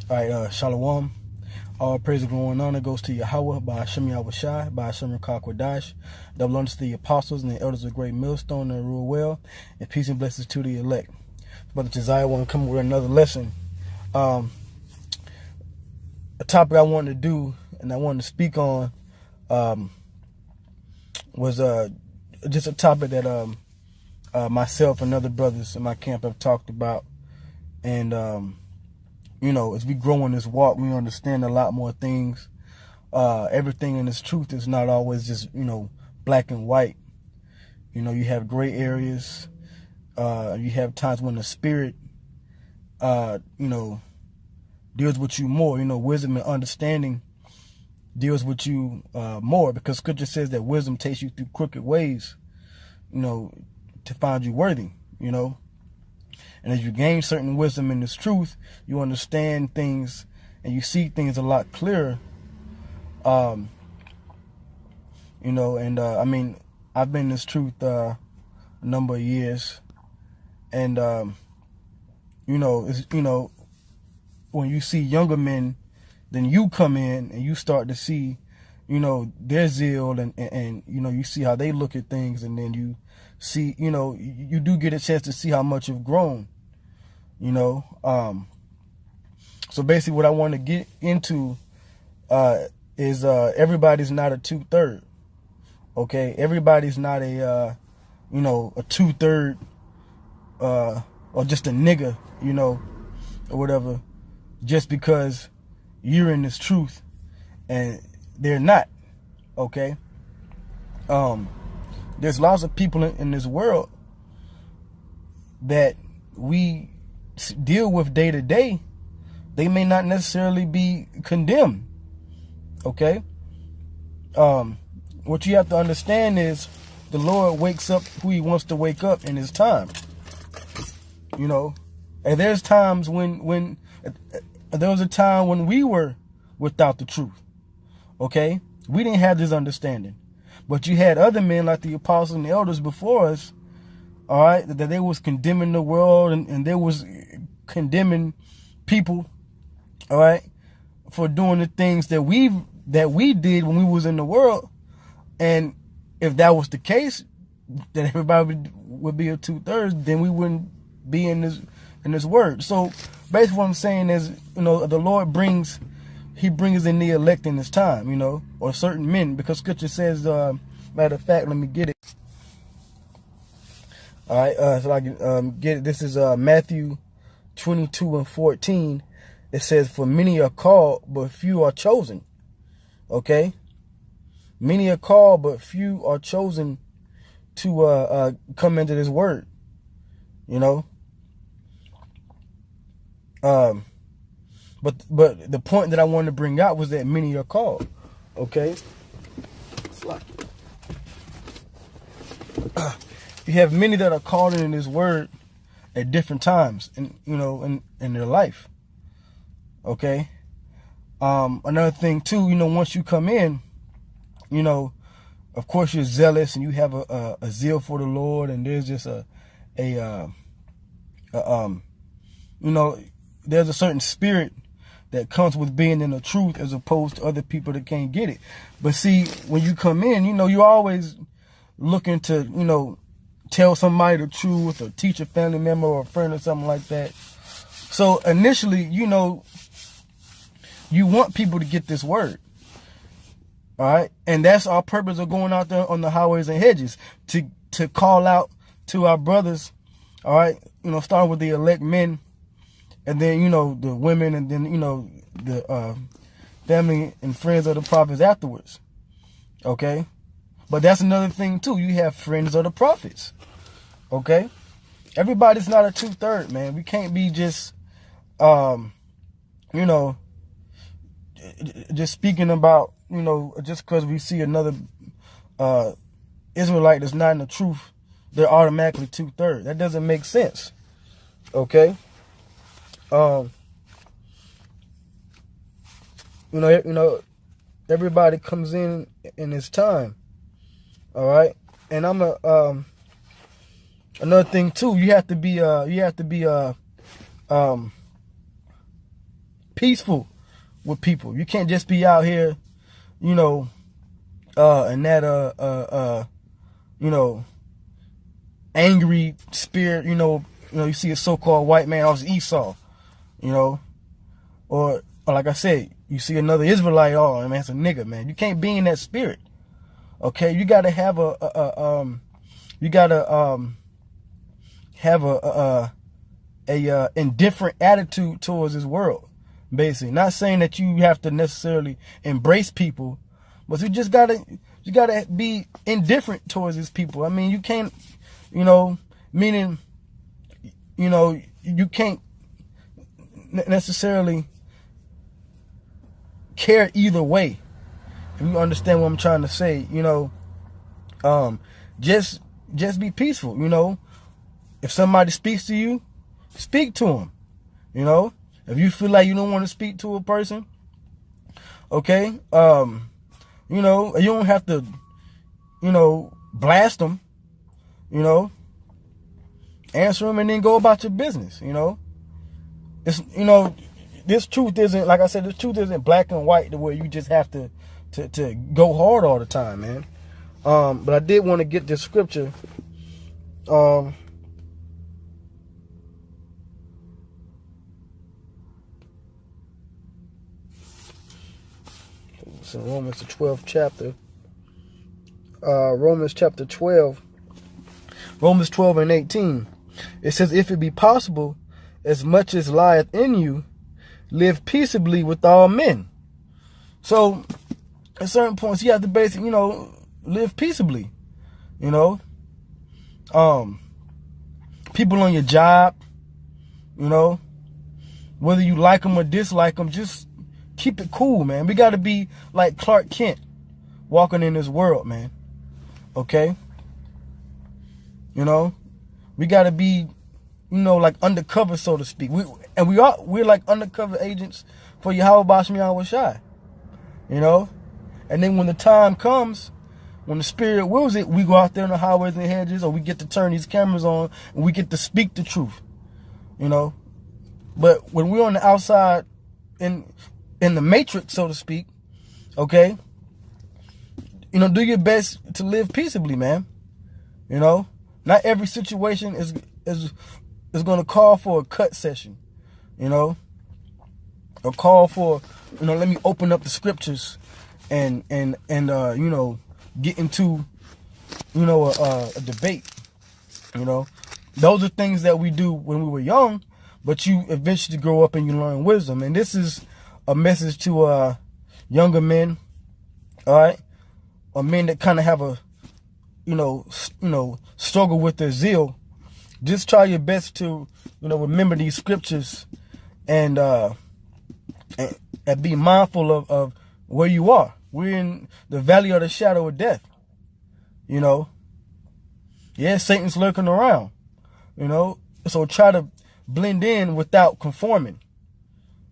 All right, Shalom. All praise and glory and honor goes to Yahweh by Hashem Yahweh Shai, by Hashem Kakwadash. Double honors to the apostles and the elders of Great Millstone that rule well, and peace and blessings to the elect. Brother Josiah want to come with another lesson. A topic I wanted to do and I wanted to speak on was just a topic that myself and other brothers in my camp have talked about. And you know, as we grow in this walk, we understand a lot more things. Everything in this truth is not always just, you know, black and white. You know, you have gray areas. You have times when the spirit, you know, deals with you more. You know, wisdom and understanding deals with you more, because scripture says that wisdom takes you through crooked ways, you know, to find you worthy, you know. And as you gain certain wisdom in this truth, you understand things and you see things a lot clearer. You know, and I mean, I've been in this truth a number of years, and you know, it's, you know, when you see younger men, then you come in and you start to see, you know, their zeal and you know, you see how they look at things, and then you see, you know, you do get a chance to see how much you've grown, you know. So basically what I want to get into is everybody's not a 2/3. Okay, everybody's not a you know, a 2/3 or just a nigga, you know, or whatever, just because you're in this truth and they're not. Okay. There's lots of people in this world that we deal with day to day. They may not necessarily be condemned. Okay. What you have to understand is the Lord wakes up who he wants to wake up in his time. You know, and there's times when there was a time when we were without the truth. Okay. We didn't have this understanding. But you had other men like the apostles and the elders before us, all right, that they was condemning the world and they was condemning people, all right, for doing the things that we did when we was in the world. And if that was the case, that everybody would be a 2/3, then we wouldn't be in this word. So basically what I'm saying is, you know, the Lord brings in the elect in this time, you know, or certain men, because scripture says, matter of fact, let me get it. All right, so I can get it. This is Matthew 22:14. It says, "For many are called, but few are chosen." Okay, many are called, but few are chosen to come into this word. You know. But the point that I wanted to bring out was that many are called. Okay. You have many that are called in this word at different times, and you know, in their life. Okay. Another thing too, you know, once you come in, you know, of course you're zealous and you have a zeal for the Lord, and there's just you know, there's a certain spirit that comes with being in the truth, as opposed to other people that can't get it. But see, when you come in, you know, you're always looking to, you know, tell somebody the truth, or teach a family member or a friend or something like that. So initially, you know, you want people to get this word. All right. And that's our purpose of going out there on the highways and hedges, to call out to our brothers. All right. You know, starting with the elect men, and then, you know, the women, and then, you know, the family and friends of the prophets afterwards. Okay? But that's another thing, too. You have friends of the prophets. Okay? Everybody's not a 2/3, man. We can't be just, you know, just speaking about, you know, just because we see another Israelite that's not in the truth, they're automatically 2/3. That doesn't make sense. Okay? You know, everybody comes in this time. All right. And I'm another thing too, you have to be peaceful with people. You can't just be out here, you know, and that you know, angry spirit, you know, you see a so-called white man, I was Esau, you know, or like I said, you see another Israelite, oh man, it's a nigga, man. You can't be in that spirit. Okay, you gotta have a indifferent attitude towards this world, basically. Not saying that you have to necessarily embrace people, but you gotta be indifferent towards these people. I mean, you can't, you know, meaning, you know, you can't necessarily care either way. If you understand what I'm trying to say, you know, just be peaceful, you know. If somebody speaks to you, speak to them, you know. If you feel like you don't want to speak to a person, okay, you know, you don't have to, you know, blast them, you know. Answer them and then go about your business, you know. It's, you know, this truth isn't, like I said, this truth isn't black and white the way you just have to go hard all the time, man. But I did want to get this scripture. So Romans the 12th chapter. Romans chapter 12. Romans 12 and 18. It says, if it be possible, as much as lieth in you, live peaceably with all men. So at certain points, you have to basically, you know, live peaceably, you know. People on your job, you know, whether you like them or dislike them, just keep it cool, man. We got to be like Clark Kent walking in this world, man. Okay? You know, we got to be, you know, like undercover, so to speak. We're like undercover agents for Yahweh Basham Yahweh Shai, you know. And then when the time comes, when the Spirit wills it, we go out there in the highways and hedges, or we get to turn these cameras on and we get to speak the truth, you know. But when we're on the outside in the matrix, so to speak, okay, you know, do your best to live peaceably, man. You know, not every situation is going to call for a cut session, you know, or call for, you know, let me open up the scriptures and you know, get into, you know, a debate. You know, those are things that we do when we were young, but you eventually grow up and you learn wisdom. And this is a message to younger men, all right, or men that kind of have a, you know, struggle with their zeal. Just try your best to, you know, remember these scriptures and be mindful of where you are. We're in the valley of the shadow of death, you know. Yeah, Satan's lurking around, you know. So try to blend in without conforming,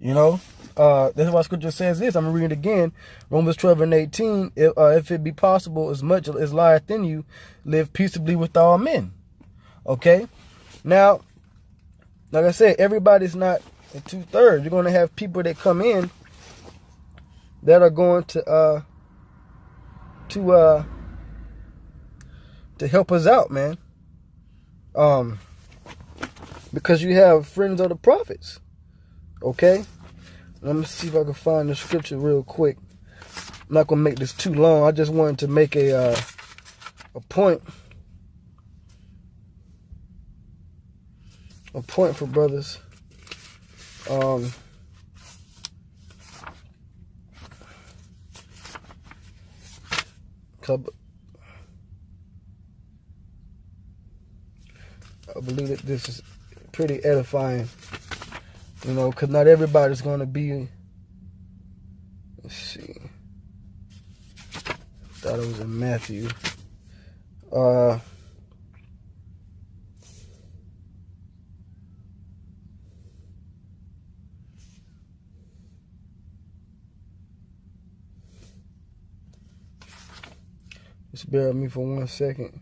you know. That's why scripture says this. I'm going to read it again. Romans 12 and 18. If it be possible, as much as lieth in you, live peaceably with all men. Okay? Now, like I said, everybody's not in 2/3. You're going to have people that come in that are going to help us out, man. Because you have friends of the prophets. Okay? Let me see if I can find the scripture real quick. I'm not going to make this too long. I just wanted to make a point. A point for brothers. I believe that this is pretty edifying, you know, because not everybody's going to be, let's see, thought it was in Matthew. Just bear with me for 1 second.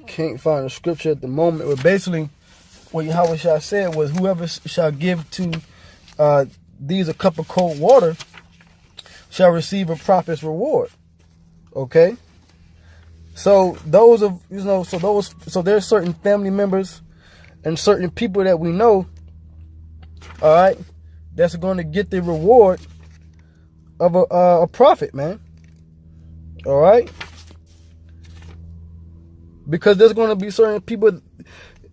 Can't find a scripture at the moment. But basically, what Yahweh Shah said was, whoever shall give to these a cup of cold water shall receive a prophet's reward. Okay? So those of, you know, so there's certain family members and certain people that we know, all right, that's going to get the reward of a prophet, man. All right? Because there's going to be certain people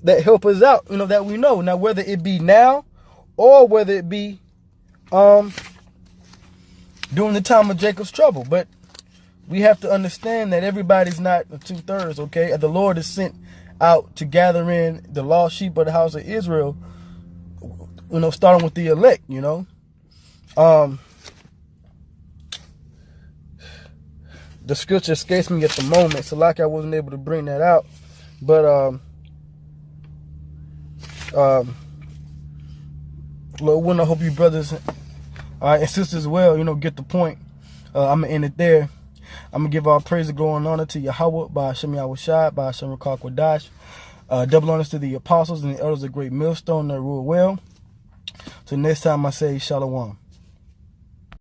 that help us out, you know, that we know. Now, whether it be now or whether it be during the time of Jacob's trouble. But we have to understand that everybody's not 2/3, okay? And the Lord is sent out to gather in the lost sheep of the house of Israel, you know, starting with the elect, you know. The scripture escapes me at the moment, so like I wasn't able to bring that out. But Lord willing, I hope you brothers and sisters as well, you know, get the point. I'm gonna end it there. I'm gonna give all praise and glory and honor to Yahweh, by Hashem Yahweh Shai, by Hashem Rakak Wadash. Double honors to the apostles and the elders of Great Millstone that rule well. So next time I say Shalom.